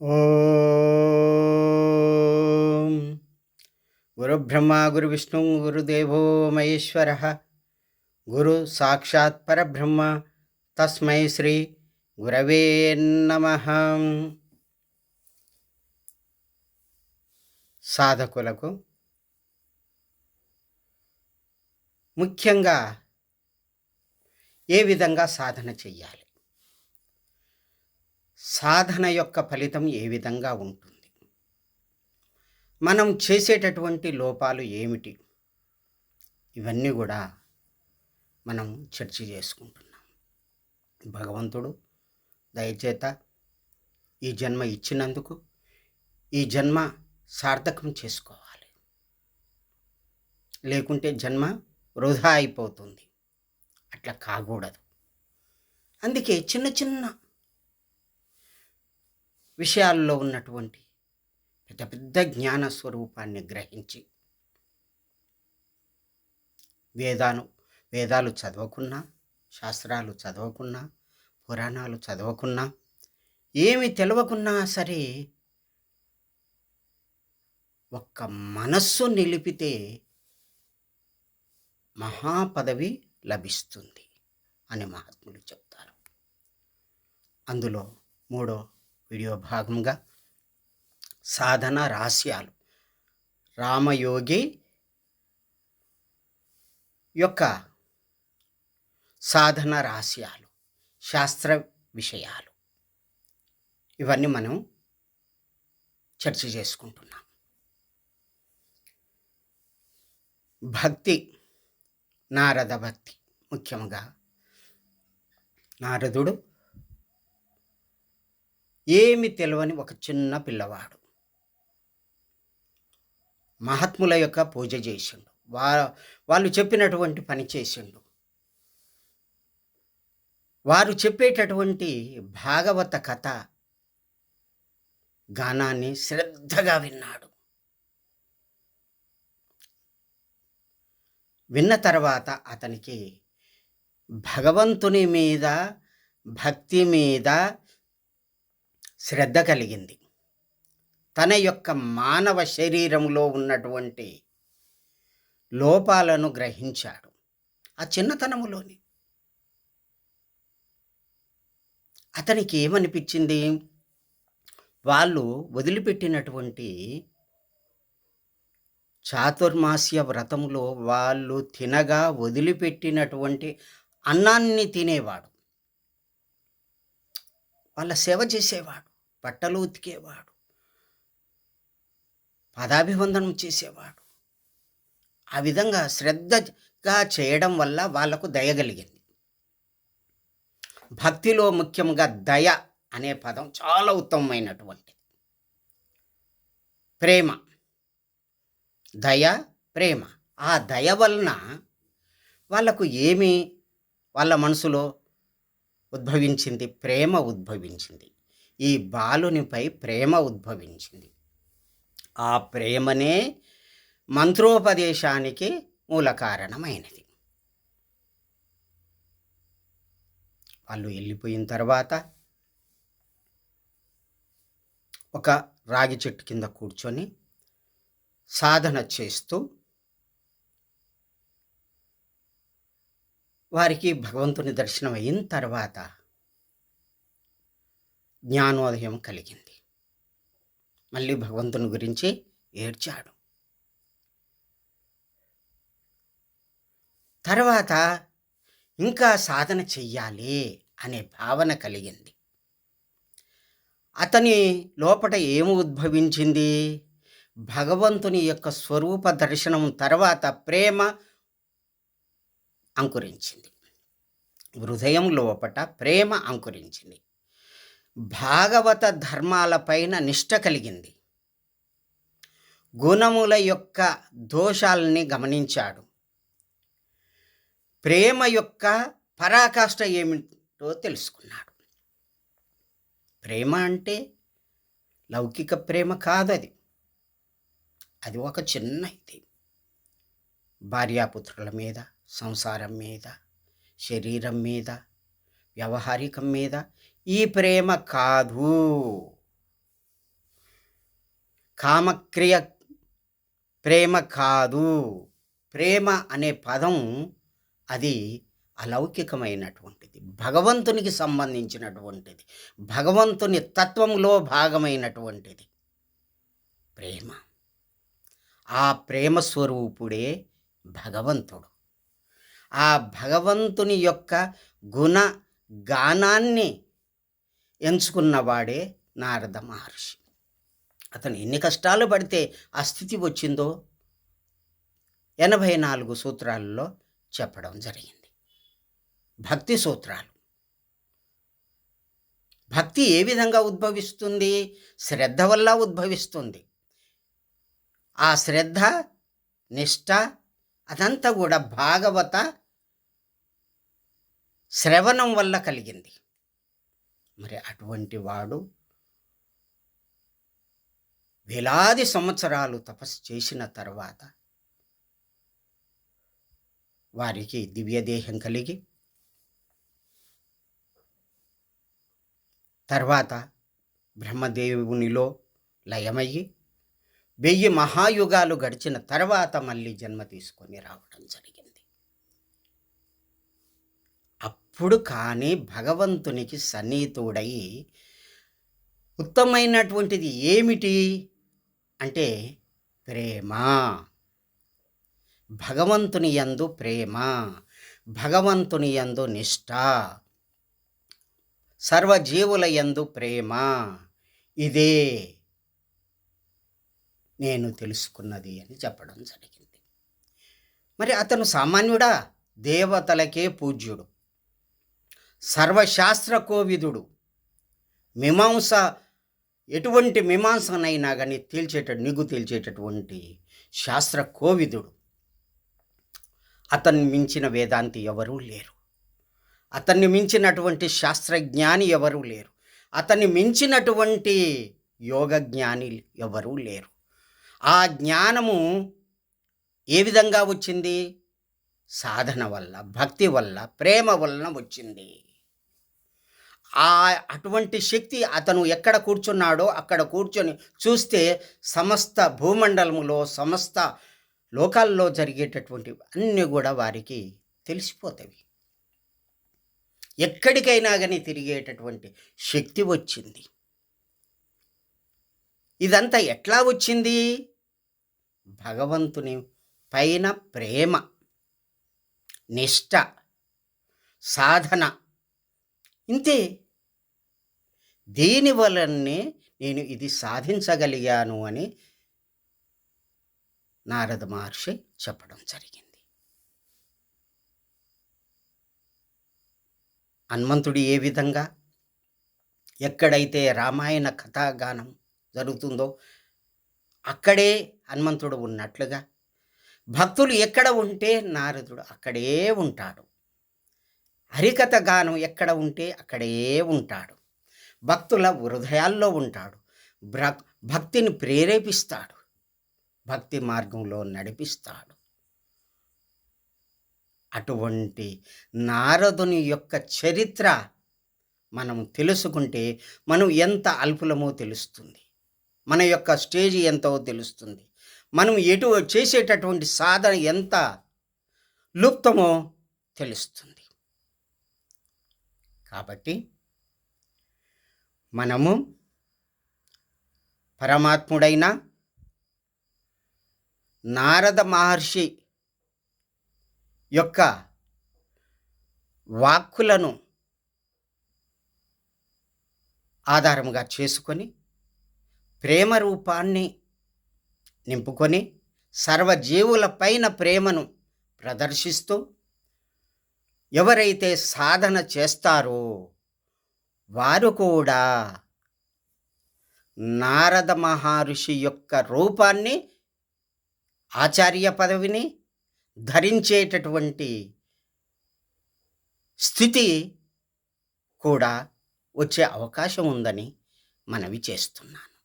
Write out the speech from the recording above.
ఓం గురుబ్రహ్మ గురువిష్ణు గురుదేవో మహేశ్వర గురు సాక్షాత్ పరబ్రహ్మ తస్మై శ్రీ గురవే నమః. సాధకులకు ముఖ్యంగా ఏ విధంగా సాధన చెయ్యాలి, సాధన యొక్క ఫలితం ఏ విధంగా ఉంటుంది, మనం చేసేటటువంటి లోపాలు ఏమిటి, ఇవన్నీ కూడా మనం చర్చ చేసుకుంటున్నాం. భగవంతుడు దయచేత ఈ జన్మ ఇచ్చినందుకు ఈ జన్మ సార్థకం చేసుకోవాలి, లేకుంటే జన్మ వృధా అయిపోతుంది. అట్లా కాకూడదు. అందుకే చిన్న చిన్న విషయాల్లో ఉన్నటువంటి పెద్ద పెద్ద జ్ఞాన స్వరూపాన్ని గ్రహించి వేదాలు చదవకున్నా, శాస్త్రాలు చదవకున్నా, పురాణాలు చదవకున్నా, ఏమి తెలియకున్నా సరే ఒక్క మనస్సు నిలిపితే మహాపదవి లభిస్తుంది అని మహాత్ములు చెప్తారు. అందులో మూడో వీడియో భాగంగా సాధన రహస్యాలు, రామయోగి యొక్క సాధన రహస్యాలు, శాస్త్ర విషయాలు, ఇవన్నీ మనం చర్చ చేసుకుంటున్నాం. భక్తి, నారద భక్తి. ముఖ్యంగా నారదుడు ఏమి తెలియని ఒక చిన్న పిల్లవాడు మహాత్ముల యొక్క పూజ చేసిండు, వాళ్ళు చెప్పినటువంటి పని చేసిండు. వారు చెప్పేటటువంటి భాగవత కథ గానాన్ని శ్రద్ధగా విన్నాడు. విన్న తర్వాత అతనికి భగవంతుని మీద, భక్తి మీద శ్రద్ధ కలిగింది. తన యొక్క మానవ శరీరంలో ఉన్నటువంటి లోపాలను గ్రహించాడు ఆ చిన్నతనములోని. అతనికి ఏమనిపించింది, వాళ్ళు వదిలిపెట్టినటువంటి చాతుర్మాస్య వ్రతములో వాళ్ళు తినగా వదిలిపెట్టినటువంటి అన్నాన్ని తినేవాడు, వాళ్ళ సేవ చేసేవాడు, బట్టలు ఉతికేవాడు, పదాభివందనం చేసేవాడు. ఆ విధంగా శ్రద్ధగా చేయడం వల్ల వాళ్లకు దయ కలిగింది. భక్తిలో ముఖ్యంగా దయ అనే పదం చాలా ఉత్తమమైనటువంటిది. ప్రేమ, దయ, ప్రేమ. ఆ దయ వలన వాళ్ళకు ఏమి వాళ్ళ మనసులో ఉద్భవించింది? ప్రేమ ఉద్భవించింది. ఈ బాలునిపై ప్రేమ ఉద్భవించింది. ఆ ప్రేమనే మంత్రోపదేశానికి మూల కారణమైనది. వాళ్ళు వెళ్ళిపోయిన తర్వాత ఒక రాగి చెట్టు కింద కూర్చొని సాధన చేస్తూ వారికి భగవంతుని దర్శనం అయిన తర్వాత జ్ఞానోదయం కలిగింది. మళ్ళీ భగవంతుని గురించి ఏడ్చాడు. తర్వాత ఇంకా సాధన చెయ్యాలి అనే భావన కలిగింది. అతని లోపట ఏమి ఉద్భవించింది? భగవంతుని యొక్క స్వరూప దర్శనం తర్వాత ప్రేమ అంకురించింది. హృదయం లోపట ప్రేమ అంకురించింది. భాగవత ధర్మాలపైన నిష్ట కలిగింది. గుణముల యొక్క దోషాలని గమనించాడు. ప్రేమ యొక్క పరాకాష్ఠ ఏమిటో తెలుసుకున్నాడు. ప్రేమ అంటే లౌకిక ప్రేమ కాదు, అది ఒక చిన్న ఇది. భార్యాపుత్రుల మీద, సంసారం మీద, శరీరం మీద, వ్యవహారికం మీద ఈ ప్రేమ కాదు. కామక్రియ ప్రేమ కాదు. ప్రేమ అనే పదం అది అలౌకికమైనటువంటిది, భగవంతునికి సంబంధించినటువంటిది, భగవంతుని తత్వంలో భాగమైనటువంటిది ప్రేమ. ఆ ప్రేమ స్వరూపుడే భగవంతుడు. ఆ భగవంతుని యొక్క గుణ గానాన్ని ఎంచుకున్నవాడే నారద మహర్షి. అతను ఎన్ని కష్టాలు పడితే ఆ స్థితి వచ్చిందో 84 సూత్రాలలో చెప్పడం జరిగింది. భక్తి సూత్రాలు. భక్తి ఏ విధంగా ఉద్భవిస్తుంది? శ్రద్ధ వల్ల ఉద్భవిస్తుంది. ఆ శ్రద్ధ, నిష్ఠ అదంతా కూడా భాగవత శ్రవణం వల్ల కలిగింది. మరి అటువంటి వాడు వేలాది సంవత్సరాలు తపస్సు చేసిన తర్వాత వారికి దివ్యదేహం కలిగి తర్వాత బ్రహ్మదేవునిలో లయమయ్యి 1000 మహాయుగాలు గడిచిన తర్వాత మళ్ళీ జన్మ తీసుకొని రావడం జరిగింది. అప్పుడు కానీ భగవంతునికి సన్నిహితుడై ఉత్తమమైనటువంటిది ఏమిటి అంటే ప్రేమ. భగవంతుని యందు ప్రేమ, భగవంతుని యందు నిష్ఠ, సర్వజీవుల యందు ప్రేమ. ఇదే నేను తెలుసుకున్నది అని చెప్పడం జరిగింది. మరి అతను సామాన్యుడా? దేవతలకే పూజ్యుడు, సర్వశాస్త్ర కోవిదుడు, మీమాంస ఎటువంటి మీమాంసనైనా కానీ నిగ్గు తేల్చేటటువంటి శాస్త్ర కోవిదుడు. అతన్ని మించిన వేదాంతి ఎవరూ లేరు. అతన్ని మించినటువంటి శాస్త్రజ్ఞాని ఎవరూ లేరు. అతన్ని మించినటువంటి యోగ జ్ఞాని ఎవరూ లేరు. ఆ జ్ఞానము ఏ విధంగా వచ్చింది? సాధన వల్ల, భక్తి వల్ల, ప్రేమ వలన వచ్చింది. అటువంటి శక్తి అతను ఎక్కడ కూర్చున్నాడో అక్కడ కూర్చొని చూస్తే సమస్త భూమండలములో, సమస్త లోకాల్లో జరిగేటటువంటి అన్నీ కూడా వారికి తెలిసిపోతాయి. ఎక్కడికైనా కానీ తిరిగేటటువంటి శక్తి వచ్చింది. ఇదంతా ఎట్లా వచ్చింది? భగవంతుని పైన ప్రేమ, నిష్ఠ, సాధన. ఇంతే. దీని వలనే నేను ఇది సాధించగలిగాను అని నారద మహర్షి చెప్పడం జరిగింది. హనుమంతుడు ఏ విధంగా ఎక్కడైతే రామాయణ కథాగానం జరుగుతుందో అక్కడే హనుమంతుడు ఉన్నట్లుగా, భక్తులు ఎక్కడ ఉంటే నారదుడు అక్కడే ఉంటాడు. హరికథ గానం ఎక్కడ ఉంటే అక్కడే ఉంటాడు. భక్తుల హృదయాల్లో ఉంటాడు. భక్తిని ప్రేరేపిస్తాడు, భక్తి మార్గంలో నడిపిస్తాడు. అటువంటి నారదుని యొక్క చరిత్ర మనం తెలుసుకుంటే మనం ఎంత అల్పులమో తెలుస్తుంది, మన యొక్క స్టేజ్ ఎంతో తెలుస్తుంది, మనం ఎటు చేసేటటువంటి సాధన ఎంత లుప్తమో తెలుస్తుంది. కాబట్టి మనము పరమాత్ముడైన నారద మహర్షి యొక్క వాక్కులను ఆధారముగా చేసుకొని ప్రేమ రూపాన్ని నింపుకొని సర్వజీవుల పైన ప్రేమను ప్రదర్శిస్తూ ఎవరైతే సాధన చేస్తారో వారు కూడా నారద మహర్షి యొక్క రూపాన్ని, ఆచార్య పదవిని ధరించేటటువంటి స్థితి కూడా వచ్చే అవకాశం ఉందని మనవి చేస్తున్నాను.